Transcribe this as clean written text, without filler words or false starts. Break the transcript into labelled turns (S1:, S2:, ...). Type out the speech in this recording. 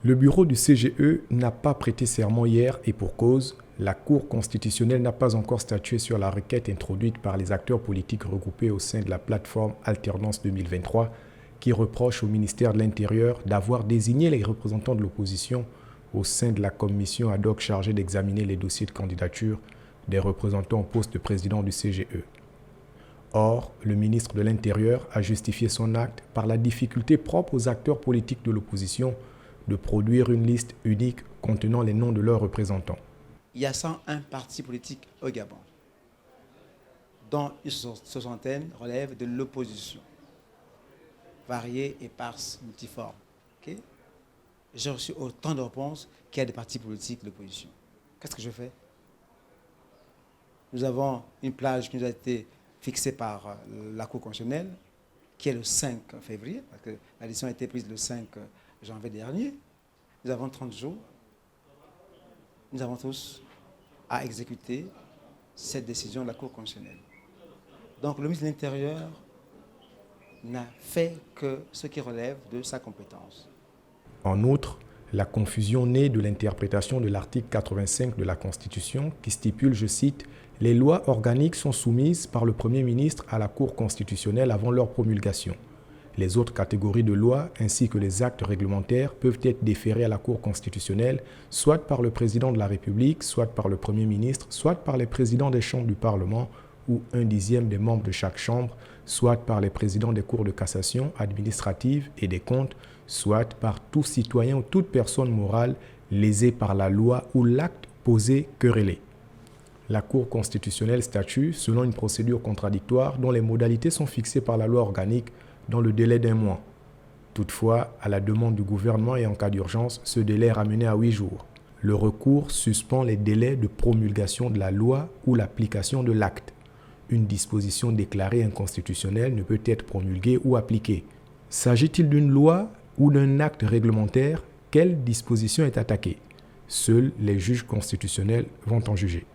S1: Le bureau du CGE n'a pas prêté serment hier et pour cause, la Cour constitutionnelle n'a pas encore statué sur la requête introduite par les acteurs politiques regroupés au sein de la plateforme Alternance 2023 qui reproche au ministère de l'Intérieur d'avoir désigné les représentants de l'opposition au sein de la commission ad hoc chargée d'examiner les dossiers de candidature des représentants au poste de président du CGE. Or, le ministre de l'Intérieur a justifié son acte par la difficulté propre aux acteurs politiques de l'opposition de produire une liste unique contenant les noms de leurs représentants.
S2: Il y a 101 partis politiques au Gabon, dont une soixantaine relèvent de l'opposition, variée, éparse, multiforme. Okay? J'ai reçu autant de réponses qu'il y a des partis politiques de l'opposition. Qu'est-ce que je fais? Nous avons une plage qui nous a été fixée par la Cour constitutionnelle, qui est le 5 février, parce que la décision a été prise le 5 janvier dernier. Nous avons 30 jours. Nous avons tous à exécuter cette décision de la Cour constitutionnelle. Donc le ministre de l'Intérieur n'a fait que ce qui relève de sa compétence.
S1: En outre, la confusion naît de l'interprétation de l'article 85 de la Constitution qui stipule, je cite, « Les lois organiques sont soumises par le Premier ministre à la Cour constitutionnelle avant leur promulgation. Les autres catégories de lois ainsi que les actes réglementaires peuvent être déférés à la Cour constitutionnelle, soit par le président de la République, soit par le Premier ministre, soit par les présidents des chambres du Parlement ou 1/10 des membres de chaque chambre, soit par les présidents des cours de cassation administrative et des comptes, soit par tout citoyen ou toute personne morale lésée par la loi ou l'acte posé querellé. La Cour constitutionnelle statue selon une procédure contradictoire dont les modalités sont fixées par la loi organique dans le délai d'1 mois. Toutefois, à la demande du gouvernement et en cas d'urgence, ce délai est ramené à 8 jours. Le recours suspend les délais de promulgation de la loi ou l'application de l'acte. Une disposition déclarée inconstitutionnelle ne peut être promulguée ou appliquée. S'agit-il d'une loi ou d'un acte réglementaire? Quelle disposition est attaquée? Seuls les juges constitutionnels vont en juger.